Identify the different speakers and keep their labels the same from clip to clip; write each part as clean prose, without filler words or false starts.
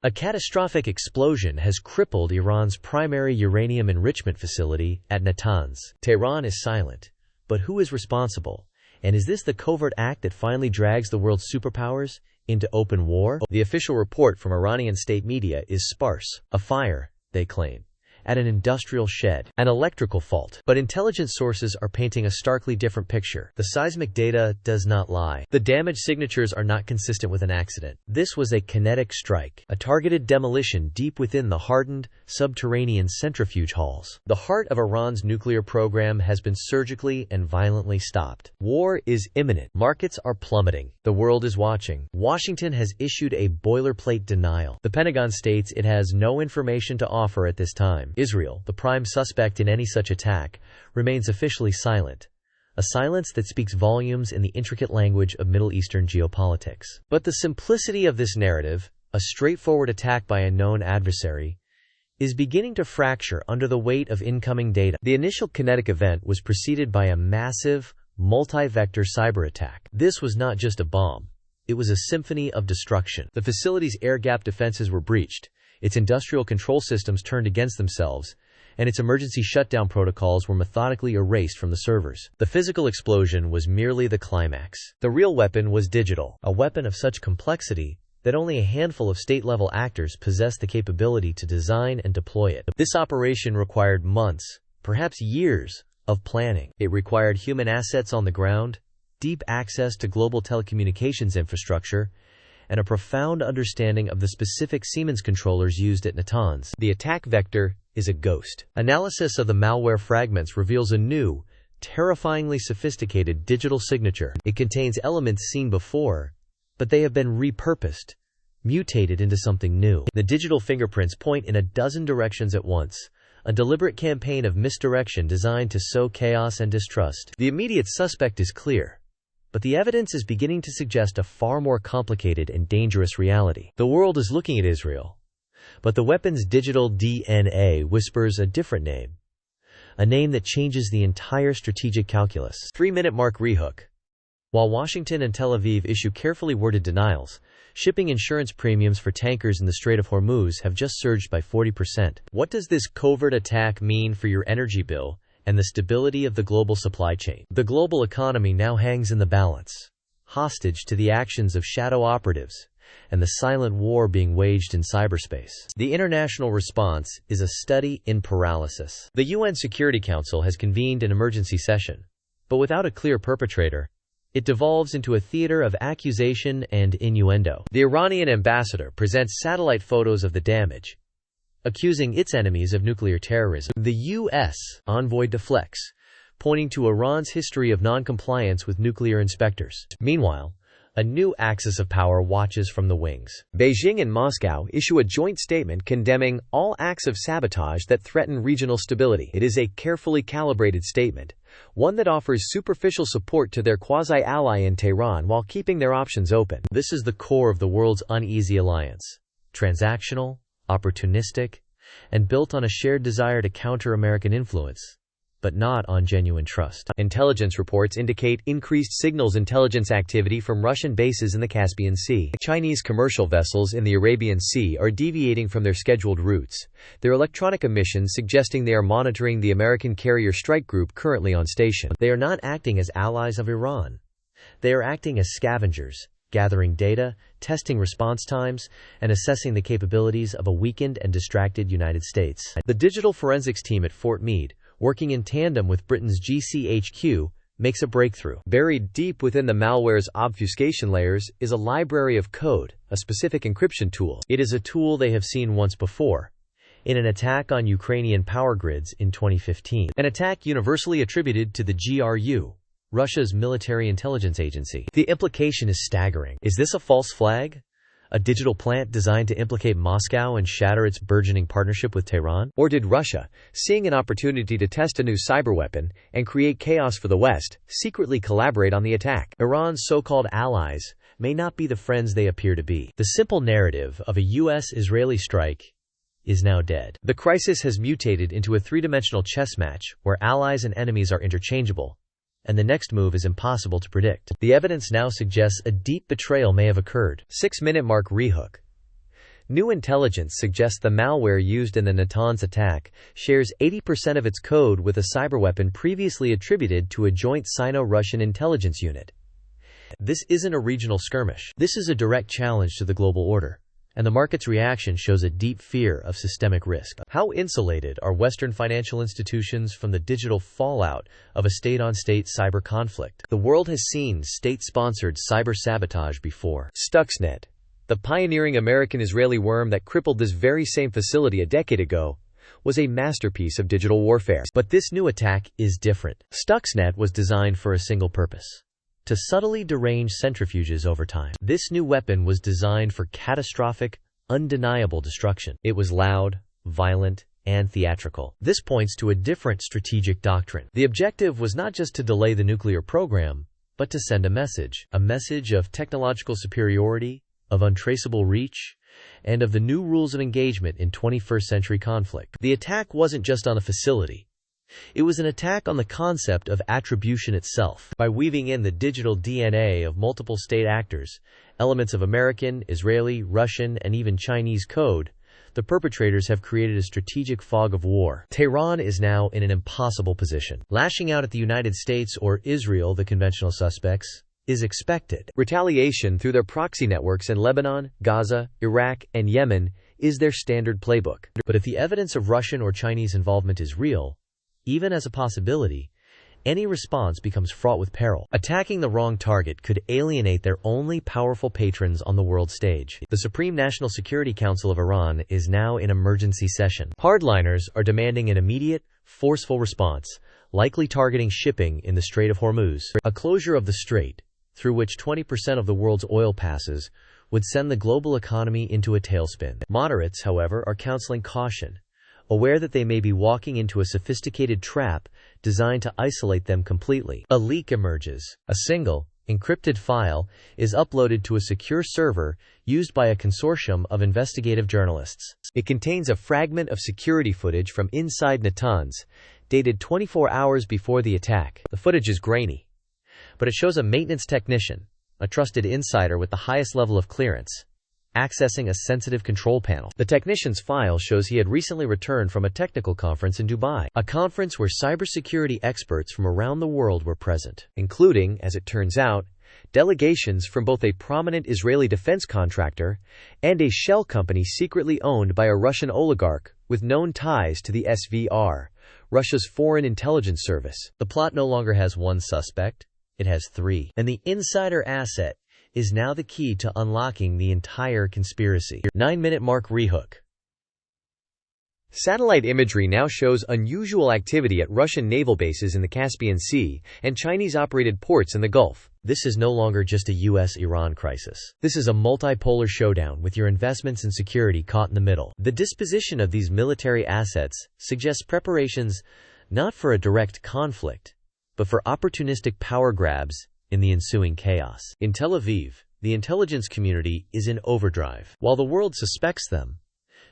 Speaker 1: A catastrophic explosion has crippled Iran's primary uranium enrichment facility at Natanz. Tehran is silent. But who is responsible? And is this the covert act that finally drags the world's superpowers into open war? The official report from Iranian state media is sparse. A fire, they claim, at an industrial shed, an electrical fault. But intelligence sources are painting a starkly different picture. The seismic data does not lie. The damage signatures are not consistent with an accident. This was a kinetic strike, a targeted demolition deep within the hardened, subterranean centrifuge halls. The heart of Iran's nuclear program has been surgically and violently stopped. War is imminent. Markets are plummeting. The world is watching. Washington has issued a boilerplate denial. The Pentagon states it has no information to offer at this time. Israel, the prime suspect in any such attack, remains officially silent, a silence that speaks volumes in the intricate language of Middle Eastern geopolitics. But the simplicity of this narrative, a straightforward attack by a known adversary, is beginning to fracture under the weight of incoming data. The initial kinetic event was preceded by a massive, multi-vector cyber attack. This was not just a bomb. It was a symphony of destruction. The facility's air-gap defenses were breached, its industrial control systems turned against themselves, and its emergency shutdown protocols were methodically erased from the servers. The physical explosion was merely the climax. The real weapon was digital, a weapon of such complexity that only a handful of state-level actors possessed the capability to design and deploy it. This operation required months, perhaps years, of planning. It required human assets on the ground, deep access to global telecommunications infrastructure, and a profound understanding of the specific Siemens controllers used at Natanz. The attack vector is a ghost. Analysis of the malware fragments reveals a new, terrifyingly sophisticated digital signature. It contains elements seen before, but they have been repurposed, mutated into something new. The digital fingerprints point in a dozen directions at once, a deliberate campaign of misdirection designed to sow chaos and distrust. The immediate suspect is clear, but the evidence is beginning to suggest a far more complicated and dangerous reality. The world is looking at Israel, but the weapon's digital DNA whispers a different name, a name that changes the entire strategic calculus. 3-minute mark rehook. While Washington and Tel Aviv issue carefully worded denials, shipping insurance premiums for tankers in the Strait of Hormuz have just surged by 40%. What does this covert attack mean for your energy bill and the stability of the global supply chain? The global economy now hangs in the balance, hostage to the actions of shadow operatives and the silent war being waged in cyberspace. The international response is a study in paralysis. The UN Security Council has convened an emergency session, but without a clear perpetrator, it devolves into a theater of accusation and innuendo. The Iranian ambassador presents satellite photos of the damage, accusing its enemies of nuclear terrorism. The U.S. envoy deflects, pointing to Iran's history of non-compliance with nuclear inspectors. Meanwhile, a new axis of power watches from the wings. Beijing and Moscow issue a joint statement condemning all acts of sabotage that threaten regional stability. It is a carefully calibrated statement, one that offers superficial support to their quasi-ally in Tehran while keeping their options open. This is the core of the world's uneasy alliance: transactional, opportunistic, and built on a shared desire to counter American influence, but not on genuine trust. Intelligence reports indicate increased signals intelligence activity from Russian bases in the Caspian Sea. Chinese commercial vessels in the Arabian Sea are deviating from their scheduled routes, their electronic emissions suggesting they are monitoring the American carrier strike group currently on station. They are not acting as allies of Iran. They are acting as scavengers, gathering data, testing response times, and assessing the capabilities of a weakened and distracted United States. The digital forensics team at Fort Meade, working in tandem with Britain's GCHQ, makes a breakthrough. Buried deep within the malware's obfuscation layers is a library of code, a specific encryption tool. It is a tool they have seen once before, in an attack on Ukrainian power grids in 2015. An attack universally attributed to the GRU, Russia's military intelligence agency. The implication is staggering. Is this a false flag? A digital plant designed to implicate Moscow and shatter its burgeoning partnership with Tehran? Or did Russia, seeing an opportunity to test a new cyber weapon and create chaos for the West, secretly collaborate on the attack? Iran's so-called allies may not be the friends they appear to be. The simple narrative of a U.S.-Israeli strike is now dead. The crisis has mutated into a three-dimensional chess match where allies and enemies are interchangeable, and the next move is impossible to predict. The evidence now suggests a deep betrayal may have occurred. 6-minute mark rehook. New intelligence suggests the malware used in the Natanz attack shares 80% of its code with a cyberweapon previously attributed to a joint Sino-Russian intelligence unit. This isn't a regional skirmish. This is a direct challenge to the global order. And the market's reaction shows a deep fear of systemic risk. How insulated are Western financial institutions from the digital fallout of a state-on-state cyber conflict? The world has seen state-sponsored cyber sabotage before. Stuxnet, the pioneering American-Israeli worm that crippled this very same facility a decade ago, was a masterpiece of digital warfare. But this new attack is different. Stuxnet was designed for a single purpose: to subtly derange centrifuges over time. This new weapon was designed for catastrophic, undeniable destruction. It was loud, violent, and theatrical. This points to a different strategic doctrine. The objective was not just to delay the nuclear program, but to send a message of technological superiority, of untraceable reach, and of the new rules of engagement in 21st century conflict. The attack wasn't just on the facility. It was an attack on the concept of attribution itself. By weaving in the digital DNA of multiple state actors, elements of American, Israeli, Russian, and even Chinese code, the perpetrators have created a strategic fog of war. Tehran is now in an impossible position. Lashing out at the United States or Israel, the conventional suspects, is expected. Retaliation through their proxy networks in Lebanon, Gaza, Iraq, and Yemen is their standard playbook. But if the evidence of Russian or Chinese involvement is real, even as a possibility, any response becomes fraught with peril. Attacking the wrong target could alienate their only powerful patrons on the world stage. The Supreme National Security Council of Iran is now in emergency session. Hardliners are demanding an immediate, forceful response, likely targeting shipping in the Strait of Hormuz. A closure of the strait, through which 20% of the world's oil passes, would send the global economy into a tailspin. Moderates, however, are counseling caution, aware that they may be walking into a sophisticated trap designed to isolate them completely. A leak emerges. A single, encrypted file is uploaded to a secure server used by a consortium of investigative journalists. It contains a fragment of security footage from inside Natanz, dated 24 hours before the attack. The footage is grainy, but it shows a maintenance technician, a trusted insider with the highest level of clearance, accessing a sensitive control panel. The technician's file shows he had recently returned from a technical conference in Dubai, a conference where cybersecurity experts from around the world were present, including, as it turns out, delegations from both a prominent Israeli defense contractor and a shell company secretly owned by a Russian oligarch with known ties to the SVR, Russia's foreign intelligence service. The plot no longer has one suspect, it has three. And the insider asset is now the key to unlocking the entire conspiracy. 9-minute mark rehook. Satellite imagery now shows unusual activity at Russian naval bases in the Caspian Sea and Chinese-operated ports in the Gulf. This is no longer just a US-Iran crisis. This is a multipolar showdown with your investments and security caught in the middle. The disposition of these military assets suggests preparations not for a direct conflict, but for opportunistic power grabs in the ensuing chaos. In Tel Aviv, the intelligence community is in overdrive. While the world suspects them,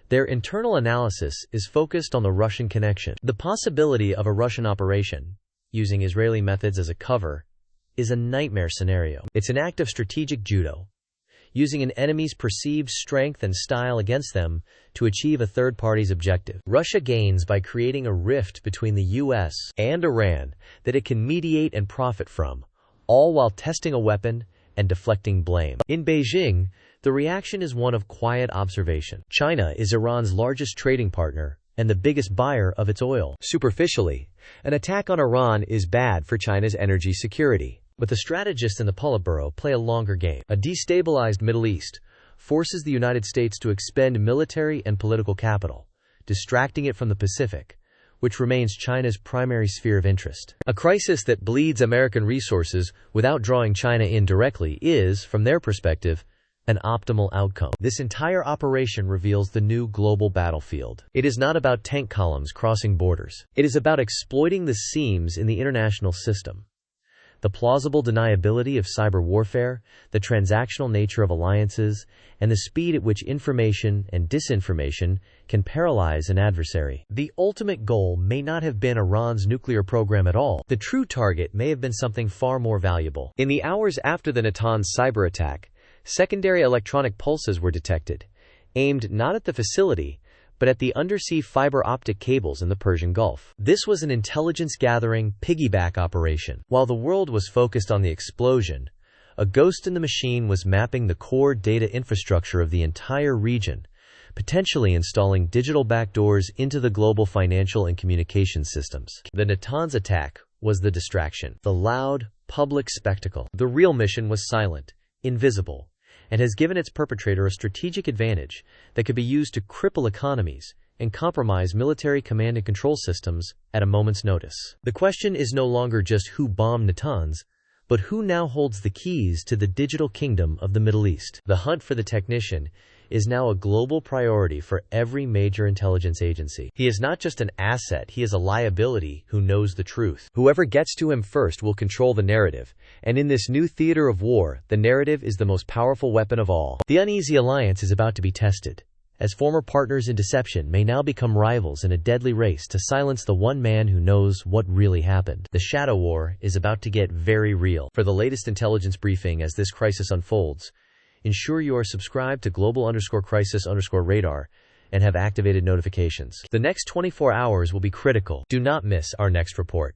Speaker 1: their internal analysis is focused on the Russian connection. The possibility of a Russian operation, using Israeli methods as a cover, is a nightmare scenario. It's an act of strategic judo, using an enemy's perceived strength and style against them to achieve a third party's objective. Russia gains by creating a rift between the US and Iran that it can mediate and profit from, all while testing a weapon and deflecting blame. In Beijing, the reaction is one of quiet observation. China is Iran's largest trading partner and the biggest buyer of its oil. Superficially, an attack on Iran is bad for China's energy security. But the strategists in the Politburo play a longer game. A destabilized Middle East forces the United States to expend military and political capital, distracting it from the Pacific, which remains China's primary sphere of interest. A crisis that bleeds American resources without drawing China in directly is, from their perspective, an optimal outcome. This entire operation reveals the new global battlefield. It is not about tank columns crossing borders. It is about exploiting the seams in the international system. The plausible deniability of cyber warfare, the transactional nature of alliances, and the speed at which information and disinformation can paralyze an adversary. The ultimate goal may not have been Iran's nuclear program at all. The true target may have been something far more valuable. In the hours after the Natanz cyber attack, secondary electronic pulses were detected, aimed not at the facility, but at the undersea fiber optic cables in the Persian Gulf. This was an intelligence-gathering, piggyback operation. While the world was focused on the explosion, a ghost in the machine was mapping the core data infrastructure of the entire region, potentially installing digital backdoors into the global financial and communication systems. The Natanz attack was the distraction, the loud, public spectacle. The real mission was silent, invisible, and has given its perpetrator a strategic advantage that could be used to cripple economies and compromise military command and control systems at a moment's notice. The question is no longer just who bombed Natanz, but who now holds the keys to the digital kingdom of the Middle East. The hunt for the technician is now a global priority for every major intelligence agency. He is not just an asset, he is a liability who knows the truth. Whoever gets to him first will control the narrative, and in this new theater of war, the narrative is the most powerful weapon of all. The uneasy alliance is about to be tested, as former partners in deception may now become rivals in a deadly race to silence the one man who knows what really happened. The shadow war is about to get very real. For the latest intelligence briefing as this crisis unfolds, ensure you are subscribed to global_crisis_radar and have activated notifications. The next 24 hours will be critical. Do not miss our next report.